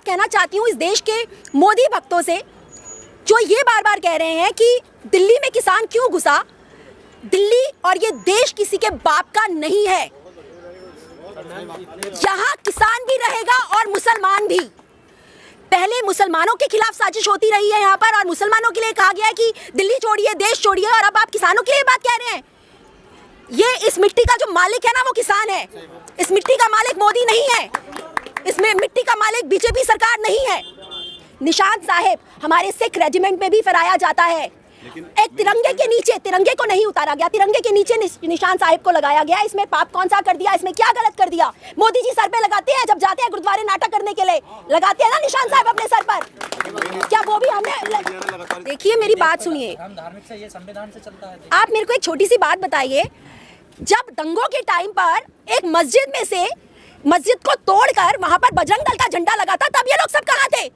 कहना चाहती हूँ इस देश के मोदी भक्तों से, जो ये बार बार कह रहे हैं कि दिल्ली में किसान क्यों घुसा। दिल्ली और ये देश किसी के बाप का नहीं है। यहाँ किसान भी रहेगा और मुसलमान भी। पहले मुसलमानों के खिलाफ साजिश होती रही है यहाँ पर, और मुसलमानों के लिए कहा गया है कि दिल्ली छोड़िए, देश छोड़िए, और अब आप किसानों के लिए बात कह रहे हैं। ये इस मिट्टी का जो मालिक है ना, वो किसान है। इस मिट्टी का मालिक मोदी नहीं है, इसमें मिट्टी का मालिक बीजेपी सरकार नहीं है। निशान साहिब हमारे सिख रेजिमेंट में भी फहराया जाता है। एक तिरंगे के नीचे, तिरंगे को नहीं उतारा गया, तिरंगे के नीचे निशान साहिब को लगाया गया। इसमें पाप कौन सा कर दिया, इसमें क्या गलत कर दिया? मोदी जी सर पे लगाते हैं, जब जाते हैं गुरुद्वारे नाटक करने के लिए लगाते हैं ना निशान साहिब अपने सर पर। क्या वो भी हमने? देखिए मेरी बात सुनिए, संविधान से चलता है। आप मेरे को एक छोटी सी बात बताइए, जब दंगों के टाइम पर एक मस्जिद में से मस्जिद को तोड़कर वहां पर बजरंग दल का झंडा लगा था, तब ये लोग सब कहाँ थे?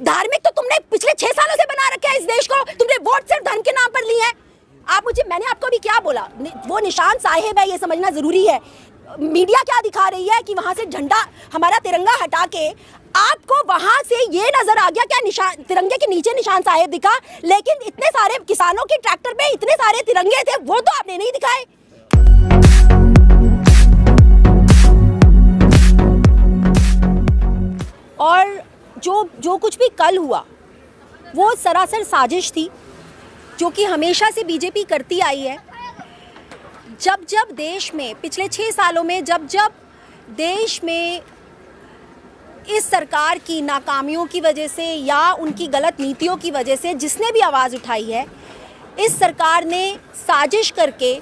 धार्मिक तो तुमने पिछले 6 सालों से बना रखा है इस देश को। तुमने वोट सिर्फ धर्म के नाम पर लिए हैं। आप मुझे, मैंने आपको अभी क्या बोला, वो निशान साहिब है, ये समझना जरूरी है। मीडिया क्या दिखा रही है कि वहां से झंडा, हमारा तिरंगा हटा के आपको वहां से ये नजर आ गया क्या निशान, तिरंगे के नीचे निशान साहिब दिखा, लेकिन इतने सारे किसानों के ट्रैक्टर पे इतने सारे तिरंगे थे, वो तो आपने नहीं दिखाए। और जो कुछ भी कल हुआ वो सरासर साजिश थी, जो कि हमेशा से बीजेपी करती आई है। जब जब देश में पिछले 6 सालों में जब देश में इस सरकार की नाकामियों की वजह से या उनकी गलत नीतियों की वजह से जिसने भी आवाज़ उठाई है, इस सरकार ने साजिश करके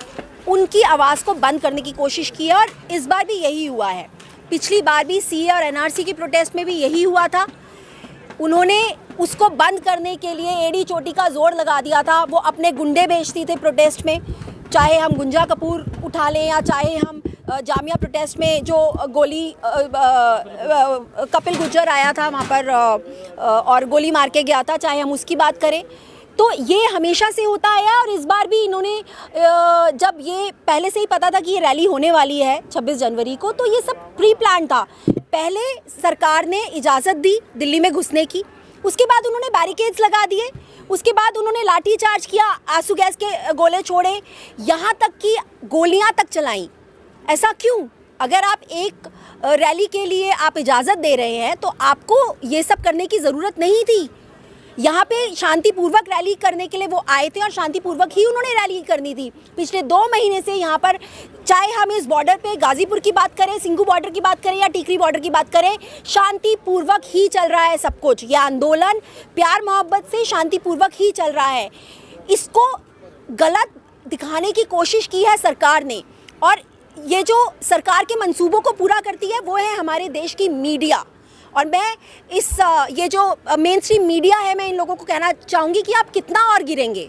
उनकी आवाज़ को बंद करने की कोशिश की है। और इस बार भी यही हुआ है। पिछली बार भी सीए और एनआरसी की प्रोटेस्ट में भी यही हुआ था। उन्होंने उसको बंद करने के लिए एड़ी चोटी का जोर लगा दिया था। वो अपने गुंडे भेजती थे प्रोटेस्ट में, चाहे हम गुंजा कपूर उठा लें या चाहे हम जामिया प्रोटेस्ट में जो गोली कपिल गुर्जर आया था वहाँ पर और गोली मार के गया था, चाहे हम उसकी बात करें। तो ये हमेशा से होता आया। और इस बार भी इन्होंने, जब ये पहले से ही पता था कि ये रैली होने वाली है 26 जनवरी को, तो ये सब प्री प्लान था। पहले सरकार ने इजाज़त दी दिल्ली में घुसने की, उसके बाद उन्होंने बैरिकेड्स लगा दिए, उसके बाद उन्होंने लाठी चार्ज किया, आंसू गैस के गोले छोड़े, यहाँ तक कि गोलियाँ तक चलाई। ऐसा क्यों? अगर आप एक रैली के लिए आप इजाज़त दे रहे हैं तो आपको ये सब करने की ज़रूरत नहीं थी। यहाँ पे शांतिपूर्वक रैली करने के लिए वो आए थे और शांतिपूर्वक ही उन्होंने रैली करनी थी। पिछले 2 महीने से यहाँ पर, चाहे हम इस बॉर्डर पे गाजीपुर की बात करें, सिंघू बॉर्डर की बात करें या टीकरी बॉर्डर की बात करें, शांतिपूर्वक ही चल रहा है सब कुछ। ये आंदोलन प्यार मोहब्बत से शांतिपूर्वक ही चल रहा है। इसको गलत दिखाने की कोशिश की है सरकार ने, और ये जो सरकार के मंसूबों को पूरा करती है वो है हमारे देश की मीडिया। और मैं ये जो मेन स्ट्रीम मीडिया है, मैं इन लोगों को कहना चाहूँगी कि आप कितना और गिरेंगे।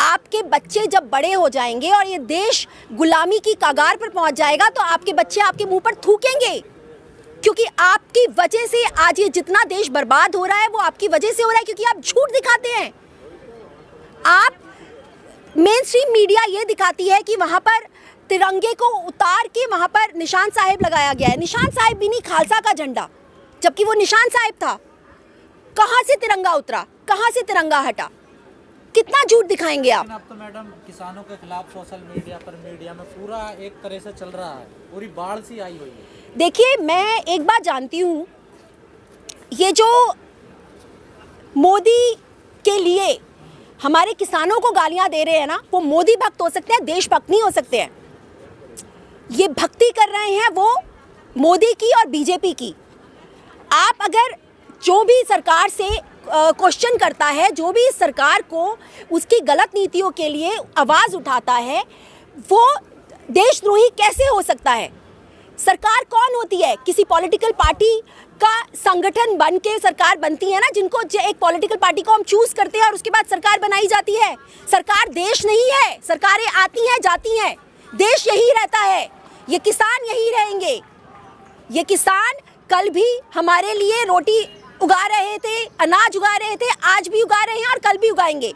आपके बच्चे जब बड़े हो जाएंगे और ये देश गुलामी की कगार पर पहुँच जाएगा तो आपके बच्चे आपके मुंह पर थूकेंगे, क्योंकि आपकी वजह से आज ये जितना देश बर्बाद हो रहा है वो आपकी वजह से हो रहा है, क्योंकि आप झूठ दिखाते हैं। आप मेन स्ट्रीम मीडिया ये दिखाती है कि वहाँ पर तिरंगे को उतार के वहाँ पर निशान साहिब लगाया गया है। निशान साहिब भी नहीं, खालसा का झंडा, जबकि वो निशान साहिब था। कहाँ से तिरंगा उतरा, कहाँ से तिरंगा हटा? कितना झूठ दिखाएंगे आप? अब तो मैडम किसानों के खिलाफ सोशल मीडिया पर, मीडिया में पूरा एक तरह से चल रहा है, पूरी बाढ़ सी आई हुई है। देखिए, मैं एक बात जानती हूँ, ये जो मोदी के लिए हमारे किसानों को गालियाँ दे रहे हैं ना, वो मोदी भक्त हो सकते हैं, देशभक्त नहीं हो सकते हैं। ये भक्ति कर रहे हैं वो मोदी की और बीजेपी की। आप अगर जो भी सरकार से क्वेश्चन करता है, जो भी सरकार को उसकी गलत नीतियों के लिए आवाज़ उठाता है, वो देशद्रोही कैसे हो सकता है? सरकार कौन होती है? किसी पॉलिटिकल पार्टी का संगठन बन के सरकार बनती है ना, जिनको एक पॉलिटिकल पार्टी को हम चूज करते हैं और उसके बाद सरकार बनाई जाती है। सरकार देश नहीं है, सरकारें आती हैं जाती हैं, देश यही रहता है। ये किसान यही रहेंगे। ये किसान कल भी हमारे लिए रोटी उगा रहे थे, अनाज उगा रहे थे, आज भी उगा रहे हैं और कल भी उगाएंगे।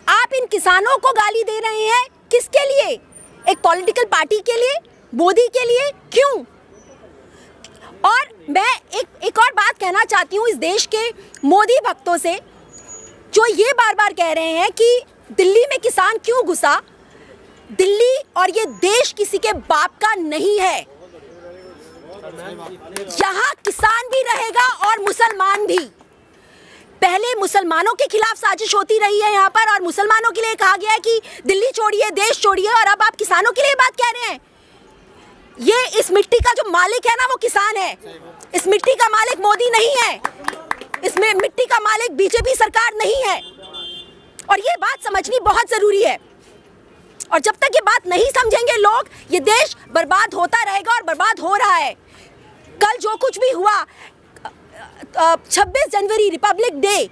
आप इन किसानों को गाली दे रहे हैं, किसके लिए? एक पॉलिटिकल पार्टी के लिए, मोदी के लिए? क्यों? और मैं कहना चाहती हूँ इस देश के मोदी भक्तों से, जो ये बार बार कह रहे हैं कि दिल्ली में किसान क्यों घुसा। दिल्ली और ये देश किसी के बाप का नहीं है। यहाँ किसान भी रहेगा और मुसलमान भी। पहले मुसलमानों के खिलाफ साजिश होती रही है यहाँ पर, और मुसलमानों के लिए कहा गया है कि दिल्ली छोड़िए, देश छोड़िए, और अब आप किसानों के लिए बात कह रहे हैं। ये इस मिट्टी का जो मालिक है ना, वो किसान है। इस मिट्टी का मालिक मोदी नहीं है, इसमें मिट्टी का मालिक बीजेपी सरकार नहीं है, और ये बात समझनी बहुत जरूरी है। और जब तक ये बात नहीं समझेंगे लोग, ये देश बर्बाद होता रहेगा और बर्बाद हो रहा है। कल जो कुछ भी हुआ, 26 जनवरी रिपब्लिक डे,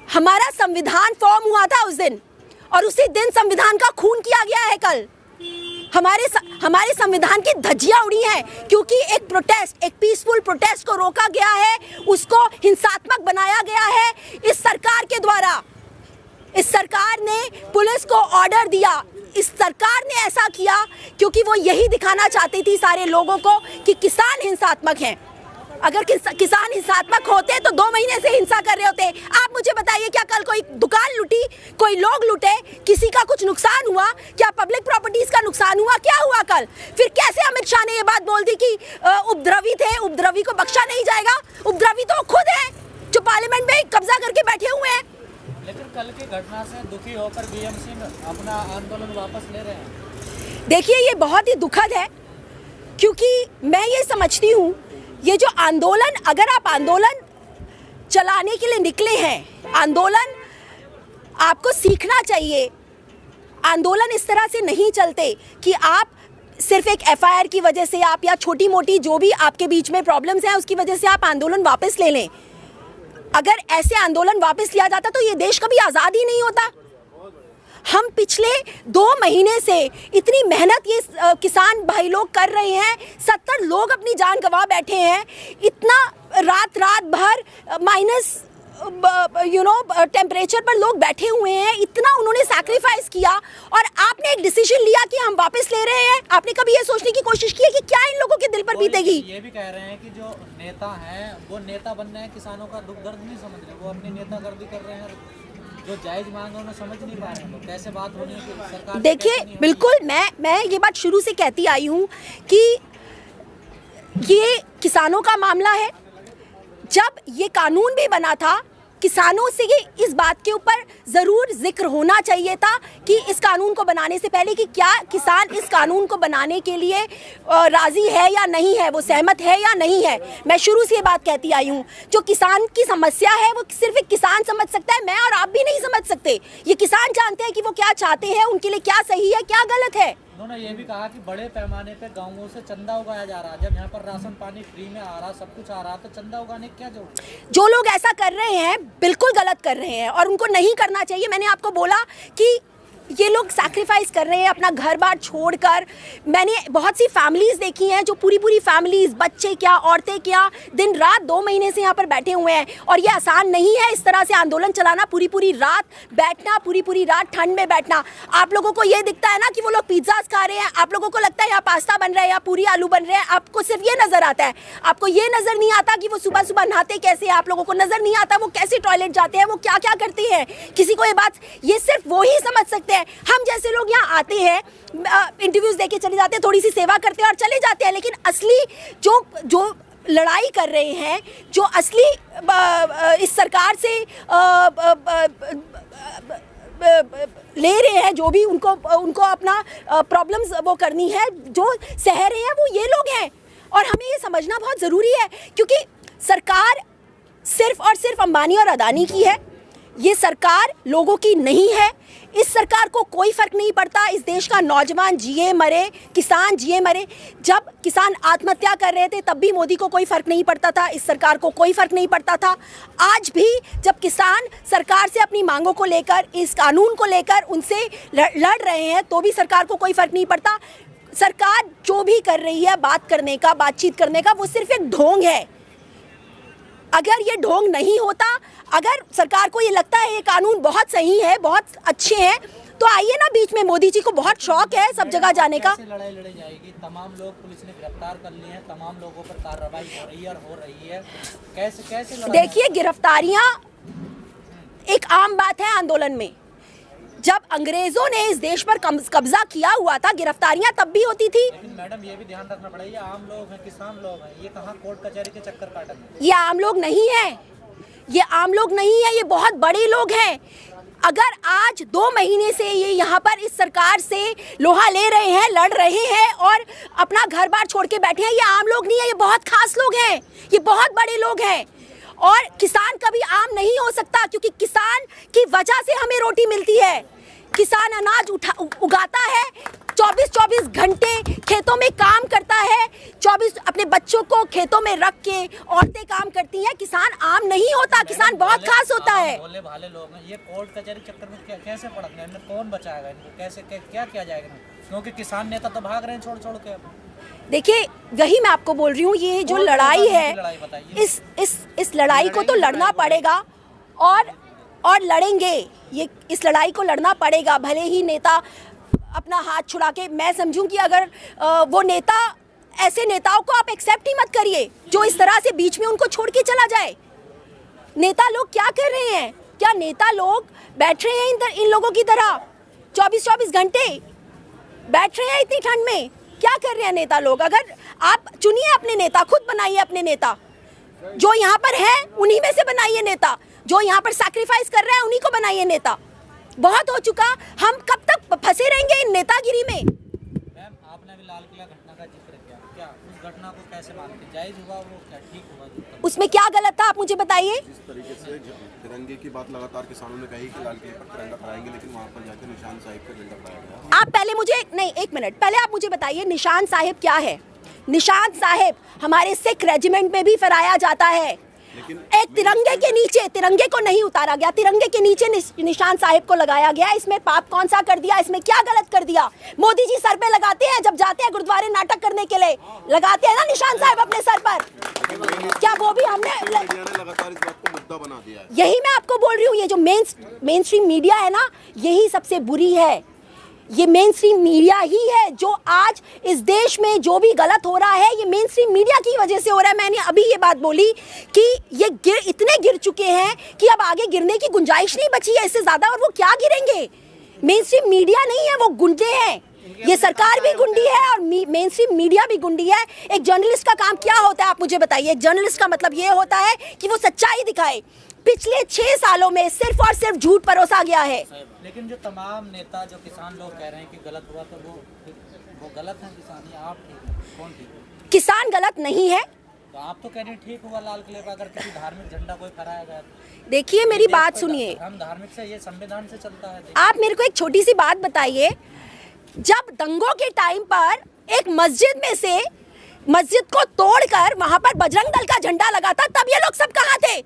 हमारा संविधान फॉर्म हुआ था उस दिन, और उसी दिन संविधान का खून किया गया है। कल हमारे संविधान की धज्जियां उड़ी हैं, क्योंकि एक प्रोटेस्ट, एक पीसफुल प्रोटेस्ट को रोका गया है, उसको हिंसात्मक बनाया गया है इस सरकार के द्वारा। इस सरकार ने पुलिस को ऑर्डर दिया, इस सरकार ने ऐसा किया क्योंकि वो यही दिखाना चाहती थी सारे लोगों को कि किसान हिंसात्मक हैं। अगर किसान हिंसात्मक होते तो 2 महीने से हिंसा कर रहे होते। आप मुझे बताइए, क्या कल कोई दुकान लूटी, कोई लोग लूटे, किसी का कुछ नुकसान हुआ? क्या पब्लिक प्रॉपर्टीज का नुकसान हुआ? क्या हुआ कल? फिर कैसे अमित शाह ने ये बात बोल दी कि उपद्रवी थे, उपद्रवी को बख्शा नहीं जाएगा? उपद्रवी तो खुद है जो पार्लियामेंट में कब्जा करके बैठे हुए हैं। लेकिन कल की घटना से दुखी होकर बीएमसी में अपना आंदोलन वापस ले रहे हैं। देखिए, ये बहुत ही दुखद है, क्योंकि मैं ये समझती हूँ ये जो आंदोलन, अगर आप आंदोलन चलाने के लिए निकले हैं, आंदोलन आपको सीखना चाहिए। आंदोलन इस तरह से नहीं चलते कि आप सिर्फ एक एफआईआर की वजह से आप, या छोटी मोटी जो भी आपके बीच में प्रॉब्लम्स हैं उसकी वजह से आप आंदोलन वापस ले लें। अगर ऐसे आंदोलन वापस लिया जाता तो ये देश कभी आज़ाद ही नहीं होता। हम पिछले 2 महीने से इतनी मेहनत ये किसान भाई लोग कर रहे हैं, 70 लोग अपनी जान गंवा बैठे हैं, इतना रात भर माइनस टेम्परेचर पर लोग बैठे हुए हैं, इतना उन्होंने सैक्रिफाइस किया, और आपने एक डिसीजन लिया कि हम वापस ले रहे हैं। आपने कभी ये सोचने की कोशिश की है कि क्या इन लोगों के दिल पर बीतेगी? ये भी कह रहे हैं कि जो नेता हैं वो नेता बन रहे हैं, किसानों का दुख दर्द नहीं समझ रहे, वो अपनी नेतागर्दी कर रहे हैं, जो जायज मांग है उन्हें समझ नहीं पा रहे हैं। कैसे बात होनी है कि सरकार? देखिए, बिल्कुल मैं ये बात शुरू से कहती आई हूँ कि ये किसानों का मामला है। जब ये कानून भी बना था, किसानों से इस बात के ऊपर ज़रूर जिक्र होना चाहिए था कि इस कानून को बनाने से पहले कि क्या किसान इस कानून को बनाने के लिए राज़ी है या नहीं है, वो सहमत है या नहीं है। मैं शुरू से ये बात कहती आई हूँ, जो किसान की समस्या है वो सिर्फ एक किसान समझ सकता है, मैं और आप भी नहीं समझ सकते। ये किसान जानते हैं कि वो क्या चाहते हैं, उनके लिए क्या सही है, क्या गलत है। उन्होंने ये भी कहा कि बड़े पैमाने पे गाँवों से चंदा उगाया जा रहा है। जब यहाँ पर राशन पानी फ्री में आ रहा, सब कुछ आ रहा, तो चंदा उगाने क्या जरूरत? जो लोग ऐसा कर रहे हैं बिल्कुल गलत कर रहे हैं, और उनको नहीं करना चाहिए। मैंने आपको बोला कि ये लोग सैक्रिफाइस कर रहे हैं अपना घर बार छोड़कर। मैंने बहुत सी फैमिलीज़ देखी हैं, जो पूरी फैमिलीज़, बच्चे क्या, औरतें क्या, दिन रात 2 महीने से यहाँ पर बैठे हुए हैं। और ये आसान नहीं है इस तरह से आंदोलन चलाना, पूरी रात बैठना, पूरी रात ठंड में बैठना। आप लोगों को ये दिखता है ना कि वो लोग पिज्ज़ाज खा रहे हैं, आप लोगों को लगता है यहाँ पास्ता बन रहा है या पूरी आलू बन रहे हैं, आपको सिर्फ ये नज़र आता है। आपको ये नज़र नहीं आता कि वो सुबह नहाते कैसे हैं, आप लोगों को नज़र नहीं आता वो कैसे टॉयलेट जाते हैं, वो क्या करते हैं। किसी को ये सिर्फ वो ही समझ सकते हैं। हम जैसे लोग यहाँ आते हैं, इंटरव्यूज देके चले जाते हैं, थोड़ी सी सेवा करते हैं और चले जाते हैं, लेकिन असली जो लड़ाई कर रहे हैं, जो असली इस सरकार से ले रहे हैं, जो भी उनको अपना प्रॉब्लम्स वो करनी है, जो सह रहे हैं, वो ये लोग हैं। और हमें ये समझना बहुत ज़रूरी है, क्योंकि सरकार सिर्फ और सिर्फ अंबानी और अदानी की है। ये सरकार लोगों की नहीं है। इस सरकार को कोई फ़र्क नहीं पड़ता इस देश का नौजवान जिए मरे, किसान जिए मरे। जब किसान आत्महत्या कर रहे थे तब भी मोदी को कोई फ़र्क नहीं पड़ता था, इस सरकार को कोई फ़र्क नहीं पड़ता था। आज भी जब किसान सरकार से अपनी मांगों को लेकर, इस कानून को लेकर उनसे लड़ रहे हैं, तो भी सरकार को कोई फ़र्क नहीं पड़ता। सरकार जो भी कर रही है बात करने का, बातचीत करने का, वो सिर्फ एक ढोंग है। अगर ये ढोंग नहीं होता, अगर सरकार को ये लगता है ये कानून बहुत सही है, बहुत अच्छे हैं, तो आइए ना बीच में, मोदी जी को बहुत शौक है सब जगह जाने का। कैसे लड़ाई लड़ी जाएगी? तमाम लोग पुलिस ने गिरफ्तार कर लिए हैं, तमाम लोगों पर कार्रवाई हो रही है और हो रही है, कैसे कैसे लड़ाई? देखिए, गिरफ्तारियां एक आम बात है आंदोलन में। जब अंग्रेजों ने इस देश पर कब्जा किया हुआ था, गिरफ्तारियां तब भी होती थी। लेकिन मैडम ये भी ध्यान रखना पड़ेगा, ये आम लोग हैं, किसान लोग हैं, ये कहाँ कोर्ट कचहरी के चक्कर काटेंगे? ये आम लोग नहीं है, ये आम लोग नहीं है, ये बहुत बड़े लोग हैं। अगर आज 2 महीने से ये यहाँ पर इस सरकार से लोहा ले रहे हैं, लड़ रहे हैं और अपना घर बार छोड़ के बैठे हैं, ये आम लोग नहीं है, ये बहुत खास लोग हैं, ये बहुत बड़े लोग हैं। और किसान कभी आम नहीं हो सकता, क्योंकि किसान की वजह से हमें रोटी मिलती है। किसान अनाज उगाता है, 24-24 घंटे खेतों में काम करता है, 24 अपने बच्चों को खेतों में रख के औरतें काम करती हैं। किसान आम नहीं होता, किसान बहुत खास होता है। भोले भाले लोग हैं, ये कोर्ट कचहरी चक्कर में कैसे पड़ते हैं? कौन बचाएगा इनको? कैसे क्या किया जाएगा? क्योंकि किसान नेता तो भाग रहे हैं छोड़ छोड़ के। देखिए, वही मैं आपको बोल रही हूँ, ये जो लड़ाई है, इस लड़ाई को तो लड़ना पड़ेगा और लड़ेंगे। ये इस लड़ाई को लड़ना पड़ेगा, भले ही नेता अपना हाथ छुड़ा के। मैं समझूं कि अगर वो नेता, ऐसे नेताओं को आप एक्सेप्ट ही मत करिए जो इस तरह से बीच में उनको छोड़ के चला जाए। नेता लोग क्या कर रहे हैं? क्या नेता लोग बैठ रहे हैं इन लोगों की तरह 24-24 घंटे बैठ रहे हैं इतनी ठंड में? क्या कर रहे हैं नेता लोग? अगर आप चुनिए अपने नेता, खुद बनाइए अपने नेता, जो यहाँ पर है उन्हीं में से बनाइए नेता, जो यहाँ पर सैक्रिफाइस कर रहे हैं उन्हीं को बनाइए नेता। बहुत हो चुका, हम कब तक फंसे रहेंगे इन नेतागिरी में? मैम, आपने अभी लाल किला घटना का जिक्र किया, क्या उस घटना को कैसे मानते हैं? जायज हुआ वो? क्या ठीक हुआ? उसमें क्या गलत था, आप मुझे बताइए। जिस तरीके से तिरंगे की बात लगातार किसानों ने कही कि लाल किले पर तिरंगा फहराएंगे, लेकिन वहाँ पर जाकर निशान साहिब का झंडा फहराया गया। आप पहले मुझे, नहीं, 1 मिनट, पहले आप मुझे बताइए निशान साहिब क्या है? निशान साहिब हमारे सिख रेजिमेंट में भी फहराया जाता है। एक तिरंगे के नीचे, तिरंगे को नहीं उतारा गया, तिरंगे के नीचे निशान साहिब को लगाया गया। इसमें पाप कौन सा कर दिया? इसमें क्या गलत कर दिया? मोदी जी सर पे लगाते हैं, जब जाते हैं गुरुद्वारे नाटक करने के लिए, लगाते हैं ना निशान साहिब अपने सर पर। क्या वो भी हमने लगातार इस बात को मुद्दा बना दिया है? यही मैं आपको बोल रही हूँ, ये जो मेन स्ट्रीम मीडिया है ना, यही सबसे बुरी है। ये मेन स्ट्रीम मीडिया ही है जो आज इस देश में जो भी गलत हो रहा है, ये मेन स्ट्रीम मीडिया की वजह से हो रहा है। मैंने अभी ये बात बोली कि ये इतने गिर चुके हैं कि अब आगे गिरने की गुंजाइश नहीं बची है इससे ज्यादा, और वो क्या गिरेंगे? मेन स्ट्रीम मीडिया नहीं है, वो गुंडे हैं। ये सरकार भी गुंडी है और मेन स्ट्रीम मीडिया भी गुंडी है। एक जर्नलिस्ट का काम क्या होता है, आप मुझे बताइए? एक जर्नलिस्ट का मतलब ये होता है कि वो सच्चाई दिखाए। पिछले 6 सालों में सिर्फ और सिर्फ झूठ परोसा गया है। लेकिन जो तमाम नेता, जो किसान लोग कह रहे हैं कि गलत हुआ, तो वो गलत है किसान, या आप ठीक है? कौन ठीक है? किसान गलत नहीं है। तो आप तो कह रहे हैं ठीक हुआ लाल किले पर अगर किसी धार्मिक झंडा कोई फहराया गया। देखिए, मेरी बात सुनिए, हम धार्मिक से, ये संविधान से चलता है। आप मेरे को एक छोटी सी बात बताइए। जब दंगों के टाइम पर एक मस्जिद में से मस्जिद को तोड़कर वहां पर बजरंग दल का झंडा लगा था, तब ये लोग सब कहाँ थे?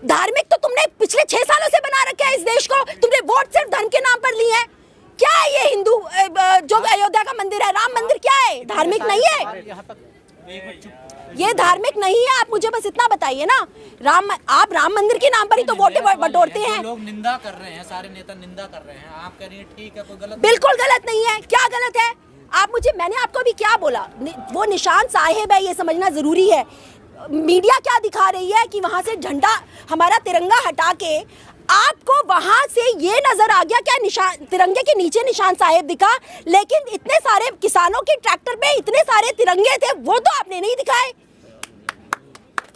धार्मिक तो तुमने पिछले 6 सालों से बना रखा है इस देश को। तुमने वोट सिर्फ धर्म के नाम पर ली है। क्या है ये हिंदू जो अयोध्या का मंदिर है, राम मंदिर, क्या है? धार्मिक नहीं है ये, धार्मिक नहीं है। आप मुझे बस इतना बताइए ना, आप राम मंदिर के नाम पर ही तो वोटें बटोरते हैं। लोग निंदा कर रहे हैं, सारे नेता निंदा कर रहे हैं, आप कह रही हैं ठीक है, कोई गलत? बिल्कुल गलत नहीं है। क्या गलत है? आप मुझे, मैंने आपको अभी क्या बोला? वो निशान साहिब है, ये समझना जरूरी है। मीडिया क्या दिखा रही है कि वहां से झंडा, हमारा तिरंगा हटा के आपको वहां से ये नजर आ गया क्या निशान, तिरंगे के नीचे निशान साहिब दिखा, लेकिन इतने सारे किसानों के ट्रैक्टर पे इतने सारे तिरंगे थे, वो तो आपने नहीं दिखाए।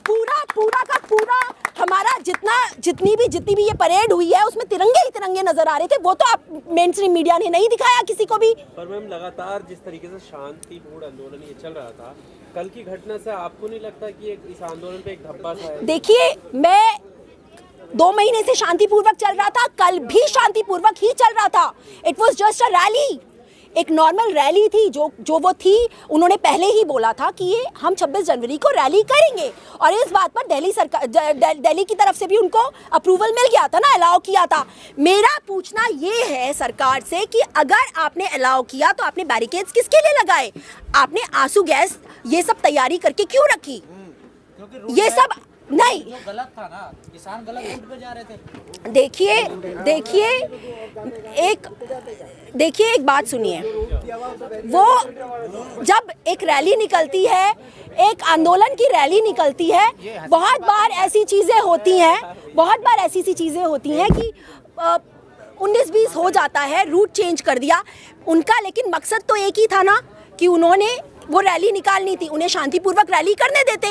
पूरा का पूरा हमारा जितनी भी ये परेड हुई है, उसमें तिरंगे ही तिरंगे नजर आ रहे थे, वो तो आप मेन स्ट्रीम मीडिया ने नहीं दिखाया किसी को भी। पर मैम, लगातार जिस तरीके से शांतिपूर्ण आंदोलन ये चल रहा था, कल की घटना से आपको नहीं लगता कि इस आंदोलन पे एक धब्बा सा है? देखिए, मैं 2 महीने से शांतिपूर्वक चल रहा था, कल भी शांतिपूर्वक ही चल रहा था। It was just a rally, एक नॉर्मल रैली थी जो वो थी। उन्होंने पहले ही बोला था कि ये हम 26 जनवरी को रैली करेंगे, और इस बात पर दिल्ली की तरफ से भी उनको अप्रूवल मिल गया था ना, अलाउ किया था। मेरा पूछना ये है सरकार से कि अगर आपने अलाउ किया तो आपने बैरिकेड्स किसके लिए लगाए? आपने आंसू गैस ये सब तैयारी करके क्यों रखी? ये सब नहीं, जो गलत था ना, किसान गलत रूट पे जा रहे थे। देखिए एक बात सुनिए, वो जब एक रैली निकलती है, एक आंदोलन की रैली निकलती है, बहुत बार ऐसी चीज़ें होती हैं कि 19-20 हो जाता है, रूट चेंज कर दिया उनका, लेकिन मकसद तो एक ही था ना कि उन्होंने वो रैली निकालनी थी, उन्हें शांतिपूर्वक रैली करने देते।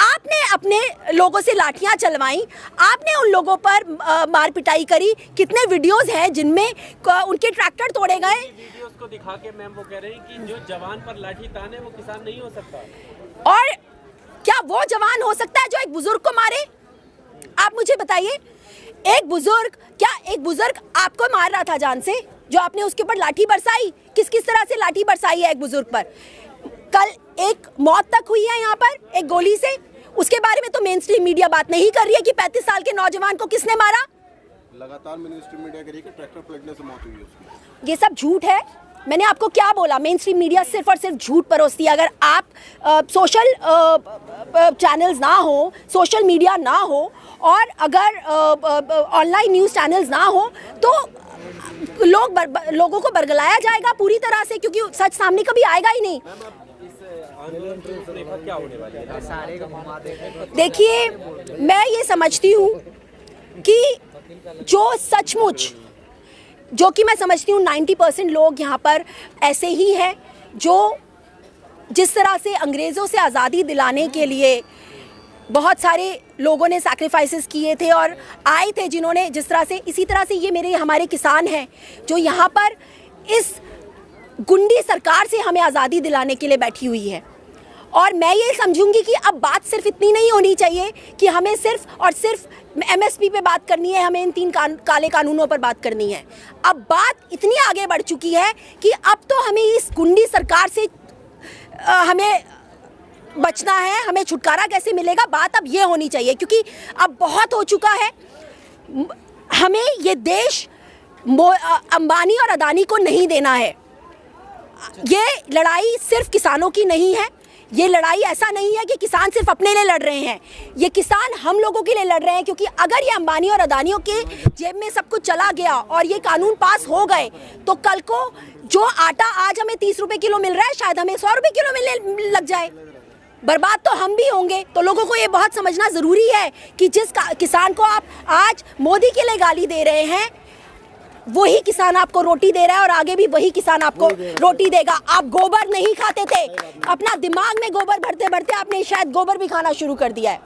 आपने अपने लोगों से लाठियां चलवाई, आपने उन लोगों पर मार पिटाई करी। कितने वीडियोस हैं जिनमें उनके ट्रैक्टर तोड़े गए। वीडियोस को दिखा के मैम वो कह रहे हैं कि जो जवान पर लाठी ताने वो किसान नहीं हो सकता। और क्या वो जवान हो सकता है जो एक बुजुर्ग को मारे? आप मुझे बताइए, एक बुजुर्ग आपको मार रहा था जान से, जो आपने उसके ऊपर लाठी बरसाई? किस तरह से लाठी बरसाई है एक बुजुर्ग पर? कल एक मौत तक हुई है यहाँ पर एक गोली से, उसके बारे में तो मेन स्ट्रीम मीडिया बात नहीं कर रही है कि 35 साल के नौजवान को किसने मारा। लगातार मेन स्ट्रीम मीडिया कह रही है कि ट्रैक्टर पलटने से मौत हुई है उसकी। ये सब झूठ है। मैंने आपको क्या बोला, मेन स्ट्रीम मीडिया सिर्फ और सिर्फ झूठ परोसती है। अगर आप सोशल चैनल्स ना हो, सोशल मीडिया ना हो, और अगर ऑनलाइन न्यूज़ चैनल्स ना हो, तो लोगों को बरगलाया जाएगा पूरी तरह से, क्योंकि सच सामने कभी आएगा ही नहीं। आंदोलन की रूपरेखा क्या होने वाली है? देखिए, मैं ये समझती हूँ कि जो कि मैं समझती हूँ 90% लोग यहाँ पर ऐसे ही हैं जो जिस तरह से अंग्रेज़ों से आज़ादी दिलाने के लिए बहुत सारे लोगों ने सैक्रिफाइसेस किए थे और आए थे, जिन्होंने जिस तरह से, इसी तरह से ये हमारे किसान हैं जो यहाँ पर इस गुंडी सरकार से हमें आज़ादी दिलाने के लिए बैठी हुई है। और मैं ये समझूंगी कि अब बात सिर्फ इतनी नहीं होनी चाहिए कि हमें सिर्फ और सिर्फ MSP पे बात करनी है, हमें इन 3 काले कानूनों पर बात करनी है। अब बात इतनी आगे बढ़ चुकी है कि अब तो हमें इस गुंडी सरकार से हमें बचना है, हमें छुटकारा कैसे मिलेगा, बात अब ये होनी चाहिए, क्योंकि अब बहुत हो चुका है। हमें ये देश अंबानी और अदानी को नहीं देना है। ये लड़ाई सिर्फ किसानों की नहीं है, ये लड़ाई ऐसा नहीं है कि किसान सिर्फ अपने लिए लड़ रहे हैं, ये किसान हम लोगों के लिए लड़ रहे हैं। क्योंकि अगर ये अंबानी और अदानियों के जेब में सब कुछ चला गया और ये कानून पास हो गए, तो कल को जो आटा आज हमें 30 रुपए किलो मिल रहा है, शायद हमें 100 रुपए किलो मिलने लग जाए। बर्बाद तो हम भी होंगे। तो लोगों को ये बहुत समझना ज़रूरी है कि जिस किसान को आप आज मोदी के लिए गाली दे रहे हैं, वही किसान आपको रोटी दे रहा है और आगे भी वही किसान आपको रोटी देगा। आप गोबर नहीं खाते थे, अपना दिमाग में गोबर भरते भरते आपने शायद गोबर भी खाना शुरू कर दिया है।